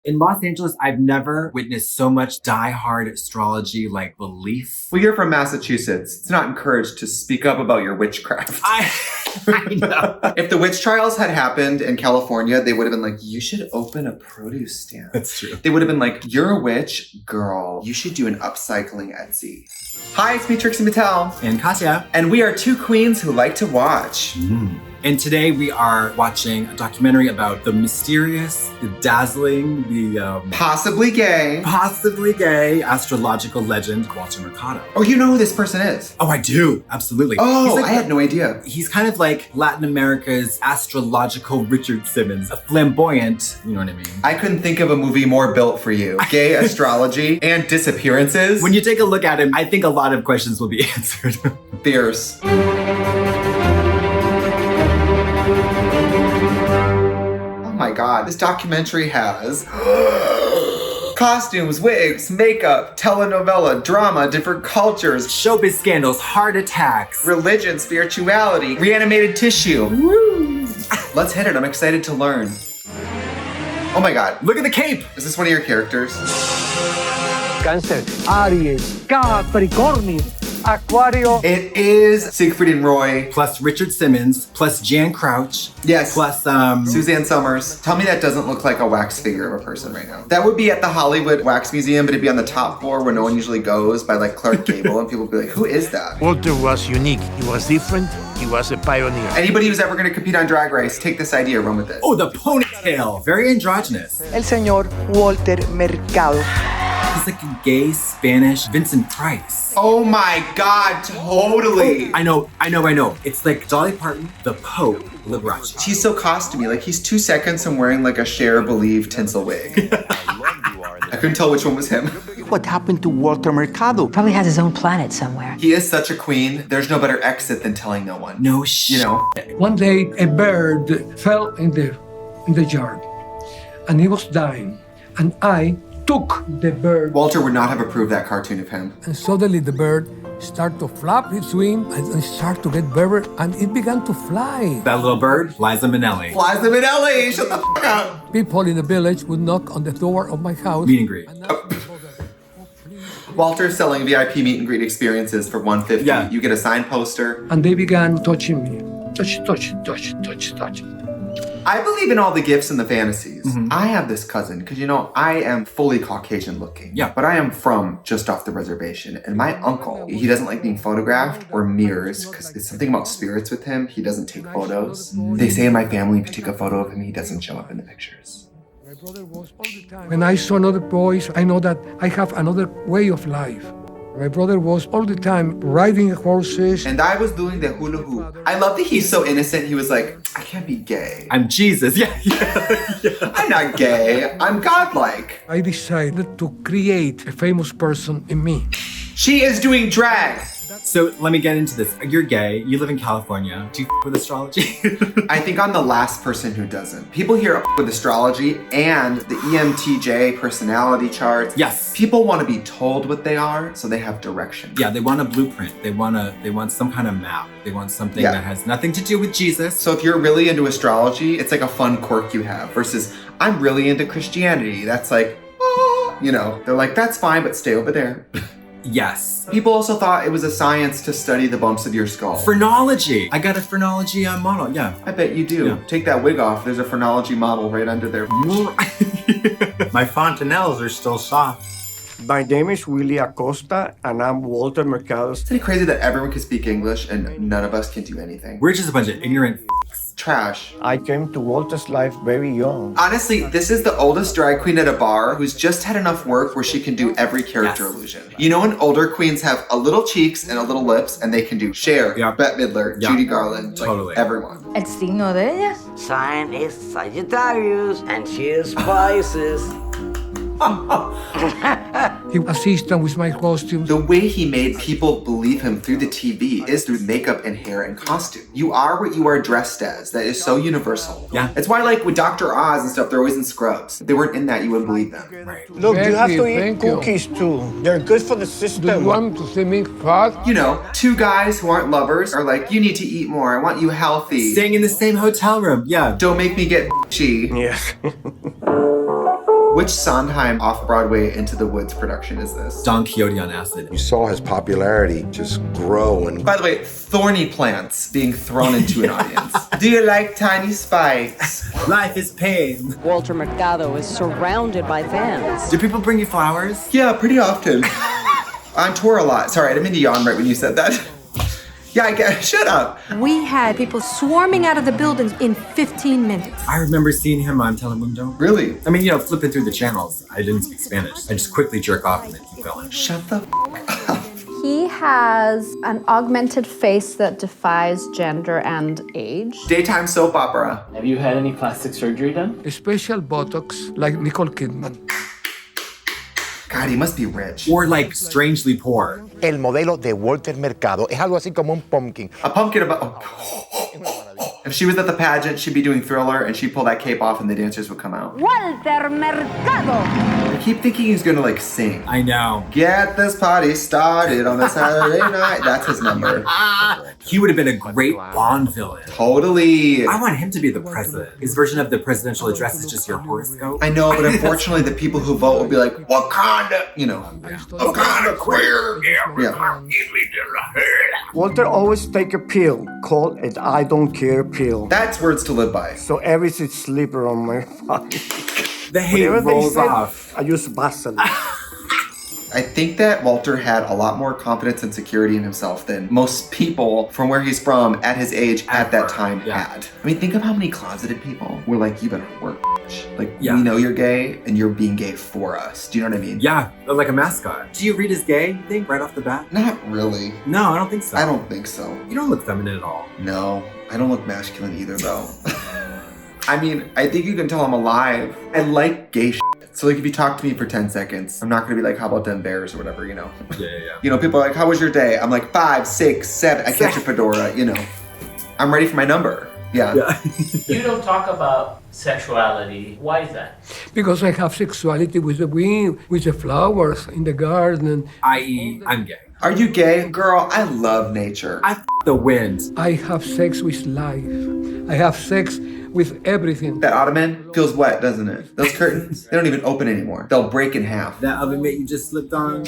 In Los Angeles, I've never witnessed so much diehard astrology like belief. Well, you're from Massachusetts. It's not encouraged to speak up about your witchcraft. I know. If the witch trials had happened in California, they would have been like, you should open a produce stand. That's true. They would have been like, you're a witch, girl. You should do an upcycling Etsy. Hi, it's me, Trixie Mattel. And Katya. And we are two queens who like to watch. And today we are watching a documentary about the mysterious, the dazzling, the Possibly gay astrological legend, Walter Mercado. Oh, you know who this person is? Oh, I do. Absolutely. Oh, I had no idea. He's kind of like Latin America's astrological Richard Simmons, a flamboyant, you know what I mean? I couldn't think of a movie more built for you. Gay astrology and disappearances. When you take a look at him, I think a lot of questions will be answered. Fierce. Oh my God, this documentary has costumes, wigs, makeup, telenovela, drama, different cultures, Showbiz scandals, heart attacks, religion, spirituality, reanimated tissue. Woo! Let's hit it. I'm excited to learn. Oh my God. Look at the cape. Is this one of your characters? Cáncer, Aries, Capricornio, Acuario. It is Siegfried and Roy. Plus Richard Simmons, plus Jan Crouch. Yes. Plus Suzanne Summers. Tell me that doesn't look like a wax figure of a person right now. That would be at the Hollywood Wax Museum, but it'd be on the top floor where no one usually goes by like Clark Gable, and people would be like, who is that? Walter was unique. He was different. He was a pioneer. Anybody who's ever gonna compete on Drag Race, take this idea, run with it. Oh, the ponytail. Very androgynous. El señor Walter Mercado. He's like a gay Spanish Vincent Price. Oh my God, totally. I know. It's like Dolly Parton, the Pope, Liberace. He's so costumey. Like he's 2 seconds from wearing like a Cher Believe tinsel wig. I couldn't tell which one was him. What happened to Walter Mercado? Probably has his own planet somewhere. He is such a queen. There's no better exit than telling no one. No shit. You know? One day, a bird fell in the yard, and he was dying. And I took the bird. Walter would not have approved that cartoon of him. And suddenly the bird started to flap its wing and start to get better, and it began to fly. That little bird, Liza Minnelli. Liza Minnelli, shut the fuck up. People in the village would knock on the door of my house. Meet and greet. Walter's selling VIP meet and greet experiences for $150. Yeah. You get a signed poster. And they began touching me. Touch. I believe in all the gifts and the fantasies. I have this cousin, because you know, I am fully Caucasian looking. Yeah. But I am from just off the reservation. And my uncle, he doesn't like being photographed or mirrors, because it's something about spirits with him. He doesn't take photos. They say in my family, if you take a photo of him, he doesn't show up in the pictures. When I saw another boys, I know that I have another way of life. My brother was all the time riding horses. And I was doing the hula hoop. I love that he's so innocent. He was like, I can't be gay. I'm Jesus. Yeah. I'm not gay. I'm godlike. I decided to create a famous person in me. She is doing drag. So let me get into this. You're gay. You live in California. Do you with astrology? I think I'm the last person who doesn't. People here with astrology and the EMTJ personality charts. Yes. People want to be told what they are, so they have direction. Yeah, they want a blueprint. They want some kind of map. They want something that has nothing to do with Jesus. So if you're really into astrology, it's like a fun quirk you have versus I'm really into Christianity. That's like, oh, you know, they're like, that's fine, but stay over there. Yes. People also thought it was a science to study the bumps of your skull. Phrenology. I got a phrenology model. Yeah. I bet you do. Yeah. Take that wig off. There's a phrenology model right under there. My fontanelles are still soft. My name is Willie Acosta, and I'm Walter Mercado. Isn't it crazy that everyone can speak English and none of us can do anything? We're just a bunch of ignorant Trash. I came to Walter's life very young. Honestly, this is the oldest drag queen at a bar who's just had enough work where she can do every character illusion. You know when older queens have a little cheeks and a little lips and they can do Cher, Bette Midler, Judy Garland, like everyone. El signo de ella. Sign is Sagittarius and she is Pisces. He assisted with my costumes. The way he made people believe him through the TV is through makeup and hair and costume. You are what you are dressed as. That is so universal. Yeah. It's why like with Dr. Oz and stuff, they're always in scrubs. If they weren't in that, you wouldn't believe them. Right. Look, you have to eat Thank you. cookies too. They're good for the Do system. you want to see me fat? You know, two guys who aren't lovers are like, you need to eat more. I want you healthy. Staying in the same hotel room. Yeah. Don't make me get bitchy. Yes. Which Sondheim off-Broadway Into the Woods production is this? Don Quixote on acid. You saw his popularity just grow and... By the way, thorny plants being thrown into an audience. Do you like tiny spikes? Life is pain. Walter Mercado is surrounded by fans. Do people bring you flowers? Yeah, pretty often. On tour a lot. Sorry, I didn't mean to yawn right when you said that. Yeah, shut up. We had people swarming out of the buildings in 15 minutes. I remember seeing him on Telemundo. Really? I mean, flipping through the channels. I didn't speak Spanish. I just quickly jerk off and then keep going. Shut the f up. He has an augmented face that defies gender and age. Daytime soap opera. Have you had any plastic surgery done? A special Botox like Nicole Kidman. God, he must be rich. Or like strangely poor. El modelo de Walter Mercado es algo así como un pumpkin. A pumpkin about... If she was at the pageant, she'd be doing Thriller, and she'd pull that cape off and the dancers would come out. Walter Mercado! I keep thinking he's gonna like sing. I know. Get this party started on a Saturday night. That's his number. He would have been a great Bond villain. Totally. I want him to be the president. His version of the presidential address is just your horoscope. I know, but unfortunately the people who vote will be like, Wakanda, Wakanda queer. Yeah. Walter always take a pill called an I don't care pill. That's words to live by. So everything sleeper on my body. The hate rolls off. I use Vaseline. I think that Walter had a lot more confidence and security in himself than most people from where he's from at his age at that time had. I mean, think of how many closeted people were like, you better work, bitch. Like, we know you're gay and you're being gay for us. Do you know what I mean? Yeah, like a mascot. Do you read as gay, you think, right off the bat? Not really. No, I don't think so. I don't think so. You don't look feminine at all. No, I don't look masculine either, though. I mean, I think you can tell I'm alive. I like gay shit. So like if you talk to me for 10 seconds, I'm not gonna be like, how about them bears or whatever, Yeah. People are like, how was your day? I'm like 5, 6, 7. I catch a fedora, I'm ready for my number. Yeah. You don't talk about sexuality. Why is that? Because I have sexuality with the wind, with the flowers in the garden. I.e., I'm gay. Are you gay? Girl, I love nature. I the wind. I have sex with life. I have sex with everything. That ottoman feels wet, doesn't it? Those curtains, they don't even open anymore. They'll break in half. That oven mate you just slipped on.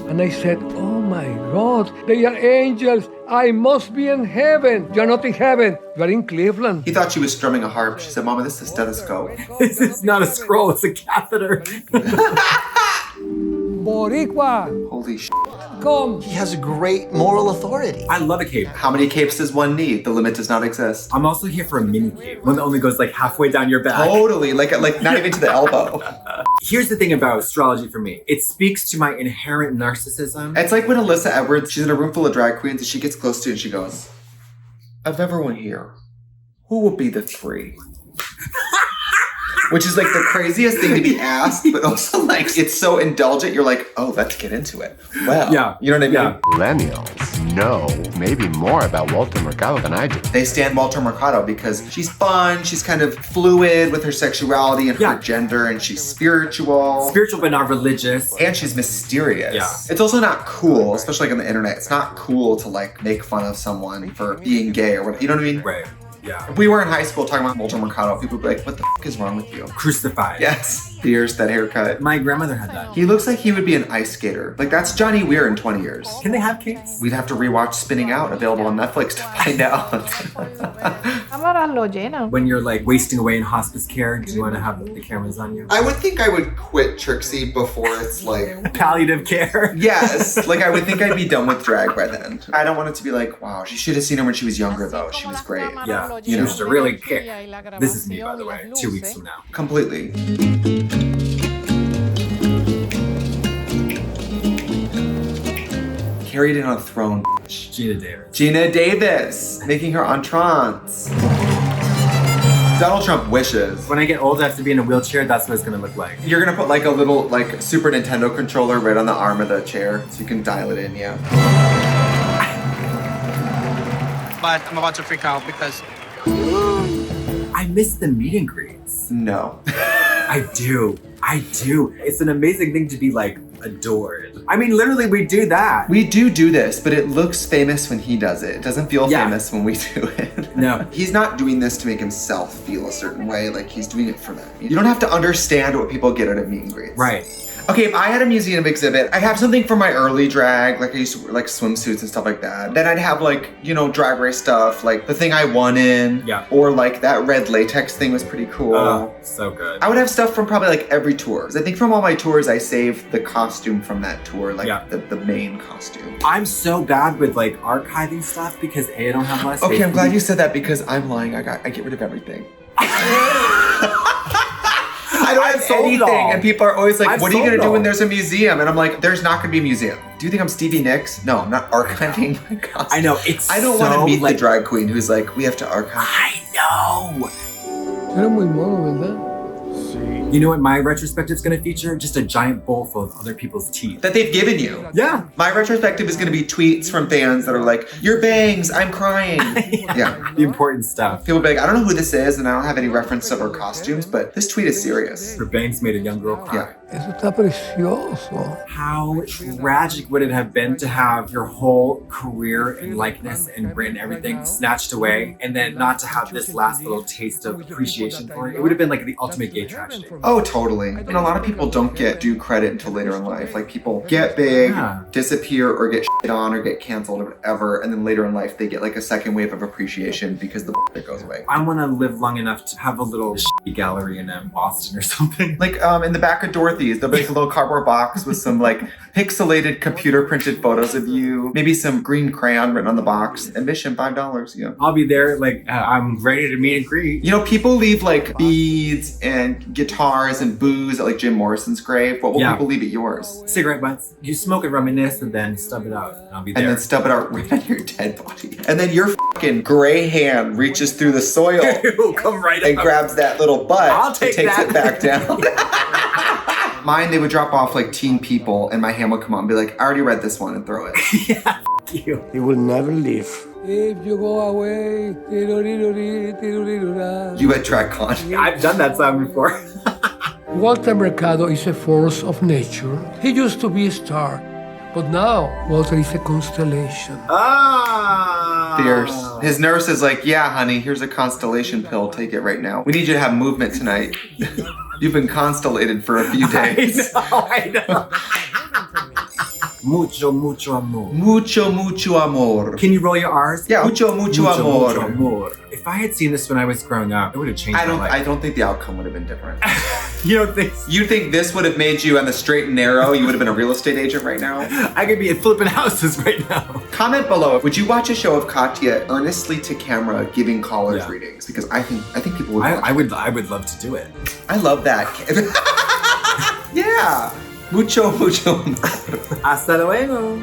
And I said, oh my God, they are angels. I must be in heaven. You're not in heaven. You're in Cleveland. He thought she was strumming a harp. She said, Mama, this is a stethoscope. This is not a scroll, it's a catheter. Boricua. Holy shit. Come. He has a great moral authority. I love a cape. How many capes does one need? The limit does not exist. I'm also here for a mini cape. One that only goes like halfway down your back. Totally, like not even to the elbow. Here's the thing about astrology for me. It speaks to my inherent narcissism. It's like when Alyssa Edwards, she's in a room full of drag queens and she gets close to it and she goes, of everyone here, who will be the 3? Which is like the craziest thing to be asked, but also like it's so indulgent. You're like, oh, let's get into it. Well, yeah, you know what I mean? Yeah. Millennials know maybe more about Walter Mercado than I do. They stand Walter Mercado because she's fun, she's kind of fluid with her sexuality and her gender, and she's spiritual. Spiritual but not religious. And she's mysterious. Yeah. It's also not cool, especially like on the internet. It's not cool to like make fun of someone for being gay or whatever. You know what I mean? Right. Yeah. If we were in high school talking about Walter Mercado, people would be like, what the f is wrong with you? Crucified. Yes. Beers, that haircut. My grandmother had that. He looks like he would be an ice skater. Like that's Johnny Weir in 20 years. Can they have cakes? We'd have to rewatch Spinning Out, available on Netflix to find out. When you're like wasting away in hospice care, do you want to have the cameras on you? I would think I would quit Trixie before it's like... palliative care? Yes. Like I would think I'd be done with drag by then. I don't want it to be like, wow, she should have seen her when she was younger though. She was great. Yeah. You know, to really kick. This is me, by the way, 2 weeks from now. Completely. Carried in on a throne. Gina Davis. Gina Davis, making her entrance. Donald Trump wishes. When I get old, I have to be in a wheelchair. That's what it's gonna look like. You're gonna put like a little like Super Nintendo controller right on the arm of the chair so you can dial it in, yeah. But I'm about to freak out because... I miss the meet and greets. No. I do. It's an amazing thing to be like adored. I mean, literally, we do that. We do this, but it looks famous when he does it. It doesn't feel famous when we do it. No. He's not doing this to make himself feel a certain way. Like, he's doing it for them. You don't have to understand what people get out of meet and greets. Right. Okay, if I had a museum exhibit, I'd have something from my early drag, like I used to wear like swimsuits and stuff like that. Then I'd have like, you know, drag race stuff, like the thing I won in. Yeah. Or like that red latex thing was pretty cool. Oh, so good. I would have stuff from probably like every tour. 'Cause I think from all my tours, I saved the costume from that tour, like the main costume. I'm so bad with like archiving stuff because A, I don't have less. Okay, I'm glad you said that because I'm lying. I get rid of everything. I don't have anything, and people are always like, what are you gonna do when there's a museum? And I'm like, there's not gonna be a museum. Do you think I'm Stevie Nicks? No, I'm not archiving my costume. I know, I don't want to meet the drag queen who's like, we have to archive. I know. Era muy mono, ¿verdad? You know what my retrospective is going to feature? Just a giant bowl full of other people's teeth. That they've given you. Yeah. My retrospective is going to be tweets from fans that are like, your bangs, I'm crying. Yeah. The important stuff. People be like, I don't know who this is, and I don't have any reference to her costumes, but this tweet is serious. Her bangs made a young girl cry. Yeah. Eso está precioso. How tragic would it have been to have your whole career and likeness and brand and everything snatched away, and then not to have this last little taste of appreciation for it? It would have been like the ultimate gay tragedy. Oh, totally. And a lot of people don't get due credit until later in life. Like, people get big, disappear, or get shit on, or get canceled, or whatever, and then later in life they get like a second wave of appreciation because the that goes away. I want to live long enough to have a little gallery in Boston or something. Like in the back of Dorothy's, there'll be like a little cardboard box with some like pixelated computer printed photos of you, maybe some green crayon written on the box. Admission $5. Yeah, I'll be there. Like I'm ready to meet and greet. You know, people leave like beads and guitars and booze at like Jim Morrison's grave. What will people leave at yours? Cigarette butts. You smoke and reminisce, and then stub it out. And I'll be there. And then stub it out right on your dead body. And then your fucking gray hand reaches through the soil. Come right and up. Grabs that little butt. I'll take and takes that. it back down. Mine, they would drop off like Teen People, and my hand would come on and be like, I already read this one, and throw it. Yeah, f*** you. He will never leave. If you go away, You at DragCon. I've done that song before. Walter Mercado is a force of nature. He used to be a star, but now Walter is a constellation. Ah! Fierce. His nurse is like, yeah, honey, here's a constellation pill. Take it right now. We need you to have movement tonight. You've been constellated for a few days. I know. Mucho, mucho amor. Mucho, mucho amor. Can you roll your R's? Yeah, mucho, mucho amor. Mucho amor. If I had seen this when I was growing up, it would have changed my life. I don't think the outcome would have been different. You don't think so? You think this would have made you on the straight and narrow? You would have been a real estate agent right now? I could be flipping houses right now. Comment below. Would you watch a show of Katya earnestly to camera giving callers readings? Because I think people would watch I would love to do it. I love that. Yeah. Mucho, mucho. Hasta luego.